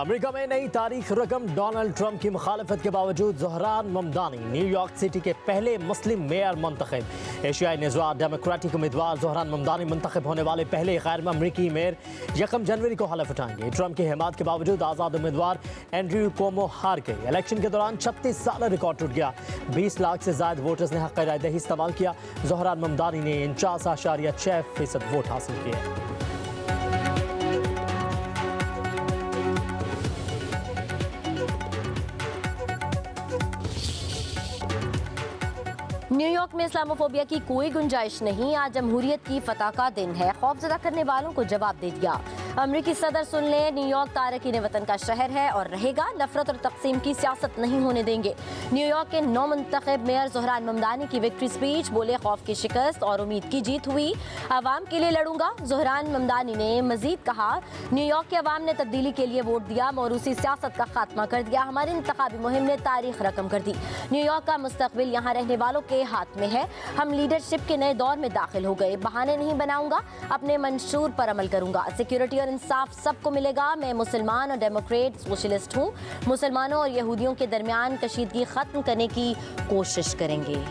America में नई तारीख रकम। डोनाल्ड ट्रंप की मुखालफत के बावजूद ज़ोहरान ममदानी न्यूयॉर्क सिटी के पहले मुस्लिम मेयर मुंतखब। एशियाई नज़ार डेमोक्रेटिक उम्मीदवार ज़ोहरान ममदानी मुंतखब होने वाले पहले गैर अमरीकी मेयर 1 जनवरी को हलफ उठाएंगे। ट्रंप की हिमायत के बावजूद आज़ाद उम्मीदवार एंड्रयू कोमो हार गए। इलेक्शन के दौरान 36 साल रिकॉर्ड टूट गया। 20 लाख से ज्यादा वोटर्स ने हक़ राय दही इस्तेमाल किया। ज़ोहरान ममदानी ने 49.6% वोट हासिल किए। न्यूयॉर्क में इस्लामोफोबिया की कोई गुंजाइश नहीं। आज जमहूरियत की फतह का दिन है। खौफजदा करने वालों को जवाब दे दिया। अमरीकी सदर सुन ले, न्यूयॉर्क तारकीन वतन का शहर है और रहेगा। नफरत और तकसीम की सियासत नहीं होने देंगे। न्यूयॉर्क के नौ मुंतखब मेयर ज़ोहरान ममदानी की विक्ट्री स्पीच। बोले, खौफ की शिकस्त और उम्मीद की जीत हुई। अवाम के लिए लड़ूंगा। ज़ोहरान ममदानी ने मजीद कहा, न्यूयॉर्क के अवाम ने तब्दीली के लिए वोट दिया। मौरूसी सियासत का खात्मा कर दिया। हमारी इंतखाबी मुहिम ने तारीख रकम कर दी। न्यूयॉर्क का मुस्तकबिल यहाँ रहने वालों के हाथ में है। हम लीडरशिप के नए दौर में दाखिल हो गए। बहाने नहीं बनाऊंगा, अपने मंशूर पर अमल करूंगा। सिक्योरिटी इंसाफ सबको मिलेगा। मैं मुसलमान और डेमोक्रेट सोशलिस्ट हूँ। मुसलमानों और यहूदियों के दरमियान कशीदगी खत्म करने की कोशिश करेंगे।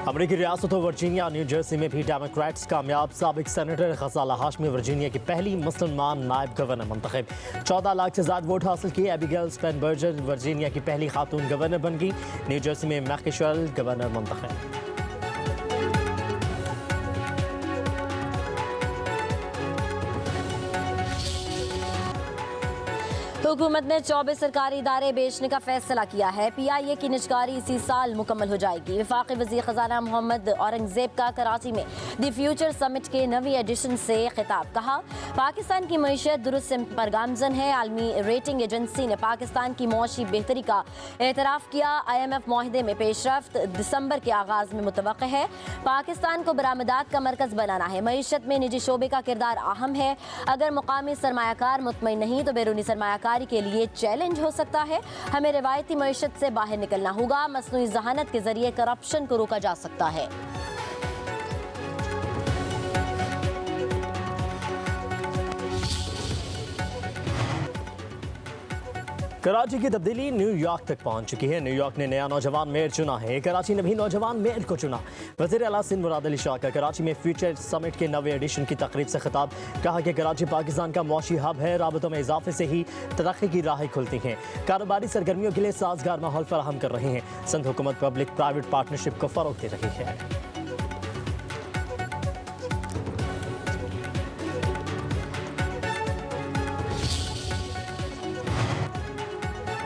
अमरीकी रियासतों वर्जीनिया न्यू जर्सी में भी डेमोक्रेट्स कामयाब। साबिक सेनेटर ग़ज़ाला हाशमी वर्जीनिया की पहली मुसलमान नायब गवर्नर मुंतखब। 14 लाख से ज़्यादा वोट हासिल किए। एबिगेल स्पेनबर्जर वर्जीनिया की पहली खातून गवर्नर बन गई। न्यू जर्सी में मैकेशल गवर्नर मुंतखब। हुकूमत ने 24 सरकारी इदारे बेचने का फैसला किया है। PIA की निजकारी इसी साल मुकम्मल हो जाएगी। वफाकी वज़ीर ख़ज़ाना मोहम्मद औरंगज़ेब का कराची में द फ्यूचर समिट के नवी एडिशन से खिताब। कहा, पाकिस्तान की मईशत दुरुस्त पर गामजन है। आलमी रेटिंग एजेंसी ने पाकिस्तान की मौशी बेहतरी का एतराफ़ किया। IMF माहदे में पेशरफ्त दिसंबर के आगाज़ में मुतवक्क है। पाकिस्तान को बरामदात का मरकज़ बनाना है। मईशत में निजी शोबे का किरदार अहम है। अगर मुकामी सरमायाकार मुतमईन नहीं तो बैरूनी सरमायाकार के लिए चैलेंज हो सकता है। हमें रिवायती मईशत से बाहर निकलना होगा। मसनूई ज़हानत के जरिए करप्शन को रोका जा सकता है। कराची की तब्दीली न्यूयॉर्क तक पहुंच चुकी है। न्यूयॉर्क ने नया नौजवान मेयर चुना है। कराची ने भी नौजवान मेयर को चुना। वज़ीर आला सिंध मुराद अली शाह का कराची में फ्यूचर समिट के नवे एडिशन की तकरीब से खिताब। कहा कि कराची पाकिस्तान का मौशी हब है। राबतों में इजाफे से ही तरक्की की राहें खुलती हैं। कारोबारी सरगर्मियों के लिए साजगार माहौल फराहम कर रहे हैं। सिंध हुकूमत पब्लिक प्राइवेट पार्टनरशिप को फ़रोग़ दे रही है।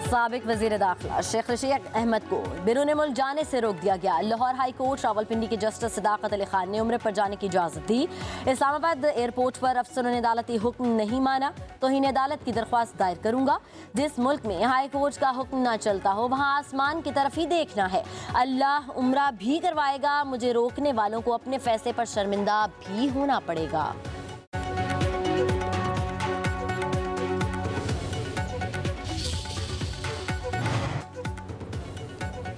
साबिक वज़ीर दाखिला शेख रशीद अहमद को बैरून मुल्क जाने से रोक दिया गया। लाहौर हाई कोर्ट रावलपिंडी के जस्टिस सदाकत अली खान ने उम्र पर जाने की इजाज़त दी। इस्लामाबाद एयरपोर्ट पर अफसरों ने अदालती हुक्म नहीं माना तो ही अदालत की दरख्वास्त दायर करूंगा। जिस मुल्क में हाई कोर्ट का हुक्म ना चलता हो वहाँ आसमान की तरफ ही देखना है। अल्लाह उम्रा भी करवाएगा। मुझे रोकने वालों को अपने फैसले पर शर्मिंदा भी होना पड़ेगा।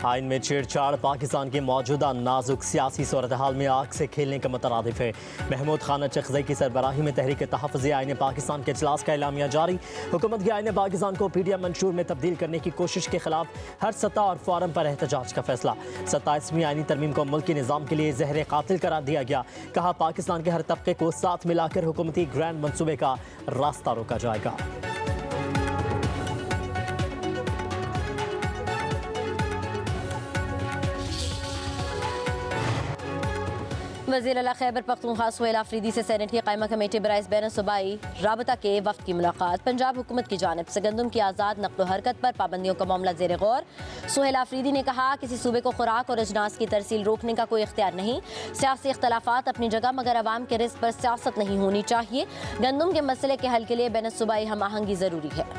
आइन में छेड़छाड़ पाकिस्तान के मौजूदा नाजुक सियासी सूरत हाल में आग से खेलने का मुतरादिफ है। महमूद खान चखज़ई की सरबराही में तहरीक तहफ़्फ़ुज़ आइन पाकिस्तान के इजलास का एलामिया जारी। हुकूमत की आइन पाकिस्तान को PDF मंशूर में तब्दील करने की कोशिश के खिलाफ हर सतह और फॉरम पर एहतजाज का फैसला। 27वीं आइनी तरमीम को मुल्क के निज़ाम के लिए ज़हर कातिल करार दिया गया। कहा, पाकिस्तान के हर तबके को साथ मिलाकर हुकूमती ग्रैंड मनसूबे का रास्ता रोका जाएगा। वज़ीर आला खैबर पख्तूनख्वा सुहेल आफरीदी से सेनेट की कायमा कमेटी बराइस बैन सूबाई राबता के वफ्द की मुलाकात। पंजाब हुकूमत की जानिब से गंदम की आज़ाद नक़्ल हरकत पर पाबंदियों का मामला ज़ेर गौर। सुहेल आफरीदी ने कहा, किसी सूबे को खुराक और अजनास की तरसील रोकने का कोई इख्तियार नहीं। सियासी इख्तलाफात अपनी जगह मगर अवाम के रिस्क पर सियासत नहीं होनी चाहिए। गंदम के मसले के हल के लिए बैन सूबाई हम आहंगी ज़रूरी है।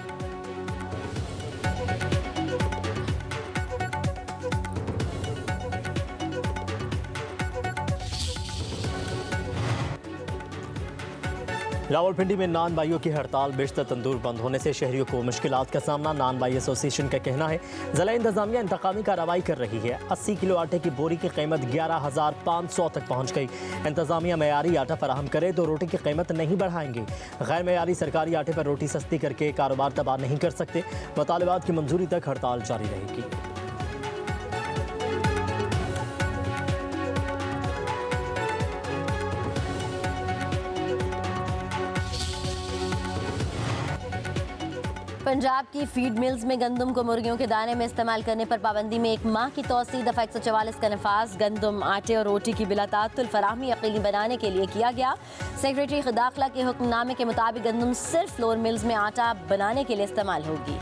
रावलपिंडी में नान भाइयों की हड़ताल, बेशतर तंदूर बंद होने से शहरियों को मुश्किलात का सामना। नान भाई एसोसिएशन का कहना है जिला इंतजामिया इंतकामी कार्रवाई कर रही है। 80 किलो आटे की बोरी की कीमत 11,500 तक पहुंच गई। इंतजामिया मयारी आटा फराहम करे तो रोटी की कीमत नहीं बढ़ाएंगे। गैर मयारी सरकारी आटे पर रोटी सस्ती करके कारोबार तबाह नहीं कर सकते। मुतालिबात की मंजूरी तक हड़ताल जारी रहेगी। पंजाब की फीड मिल्स में गंदम को मुर्गियों के दाने में इस्तेमाल करने पर पाबंदी में 1 माह की तोसी। दफा 144 का नफाज गंदम, आटे और रोटी की बिला तातुल फराहमी यकीनी बनाने के लिए किया गया। सेक्रेटरी दाखिला के हुक्मनामे के मुताबिक गंदम सिर्फ फ्लोर मिल्स में आटा बनाने के लिए इस्तेमाल होगी।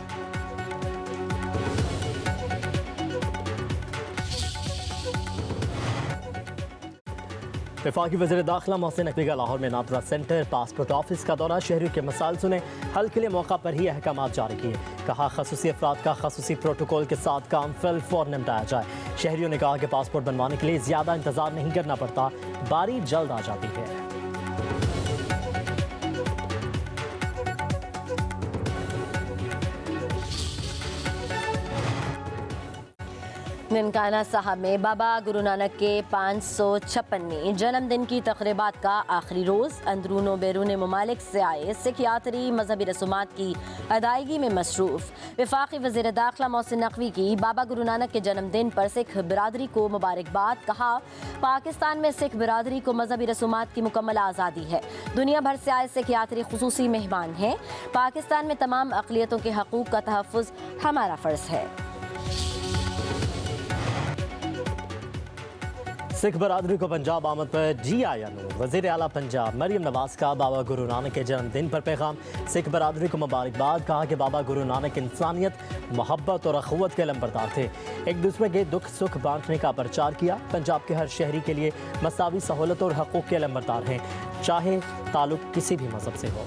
वफाकी वज़ीर दाखिला मोहसिन नकवी का लाहौर में नादरा सेंटर पासपोर्ट ऑफिस का दौरा, शहरियों के मसाइल सुने, हल के लिए मौका पर ही अहकाम जारी किए। कहा खसूसी अफराद का खसूसी प्रोटोकॉल के साथ काम फिलफौर निपटाया जाए। शहरियों ने कहा कि पासपोर्ट बनवाने के लिए ज़्यादा इंतजार नहीं करना पड़ता, बारी जल्द आ जाती है। ननकाना साहब में बाबा गुरु नानक के 556वें जन्मदिन की तकरीबात का आखिरी रोज़। अंदरूनो बैरून ममालिक से आए सिख यात्री मजहबी रसूमात की अदायगी में मसरूफ़। वफाकी वज़ीर दाखिला मोहसिन नकवी की बाबा गुरु नानक के जन्मदिन पर सिख बिरादरी को मुबारकबाद। कहा पाकिस्तान में सिख बिरादरी को मजहबी रसूमात की मुकम्मल आज़ादी है। दुनिया भर से आए सिख यात्री खुसूसी मेहमान हैं। पाकिस्तान में तमाम अक़लियतों के हकूक़ का तहफ़्फ़ुज़ हमारा फ़र्ज़ है। सिख बरादरी को पंजाब आमद पर GINO वज़ीर आला पंजाब मरियम नवाज का बाबा गुरु नानक के जन्मदिन पर पैगाम। सिख बरादरी को मुबारकबाद। कहा कि बाबा गुरु नानक इंसानियत, मोहब्बत और अखुवत के लंबरदार थे। एक दूसरे के दुख सुख बांटने का प्रचार किया। पंजाब के हर शहरी के लिए मसावी सहूलत और हकूक़ के लंबरदार हैं, चाहे ताल्लुक़ किसी भी मज़हब से हो।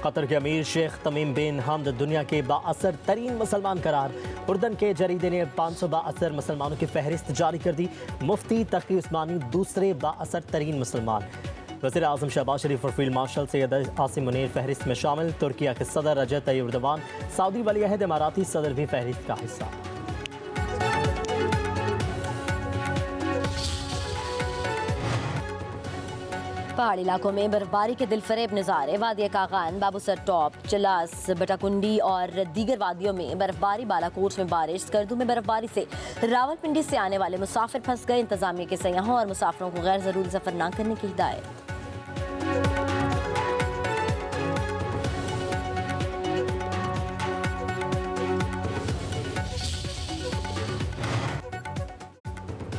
कतर के अमीर शेख तमीम बिन हमद दुनिया के बाअसर तरीन मुसलमान करार। उर्दन के जरीदे ने 500 बाअसर मुसलमानों की फहरिस्त जारी कर दी। मुफ्ती तकी उस्मानी दूसरे बाअसर तरीन मुसलमान। वज़ीर आज़म शहबाज शरीफ और फील्ड मार्शल सैयद आसिम मुनीर फहरिस्त में शामिल। तुर्किया के सदर रजब तय्यिप एर्दोगान, सऊदी वली अहद इमाराती सदर भी फहरिस्त का हिस्सा। पहाड़ी इलाकों में बर्फबारी के दिलफरेब नज़ारे। वादिया कागान, बाबूसर टॉप, चलास, बटाकुंडी और दीगर वादियों में बर्फबारी। बालाकोट में बारिश। स्कर्दू में बर्फबारी से रावलपिंडी से आने वाले मुसाफिर फंस गए। इंतजामिया के सयाहों और मुसाफिरों को गैर ज़रूरी सफ़र न करने की हिदायत।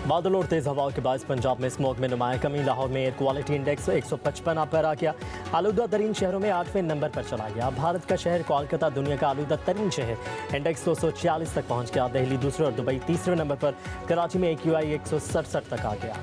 बादल और तेज हवाओं के बायस पंजाब में स्मोक में नुमाया कमी। लाहौर में एयर क्वालिटी इंडेक्स 155 पर आ गया। आलूदा तरीन शहरों में 8वें नंबर पर चला गया। भारत का शहर कोलकाता दुनिया का आलूदा तरीन शहर, इंडेक्स 246 तक पहुंच गया। दिल्ली दूसरे और दुबई तीसरे नंबर पर। कराची में AQI 167 तक आ गया।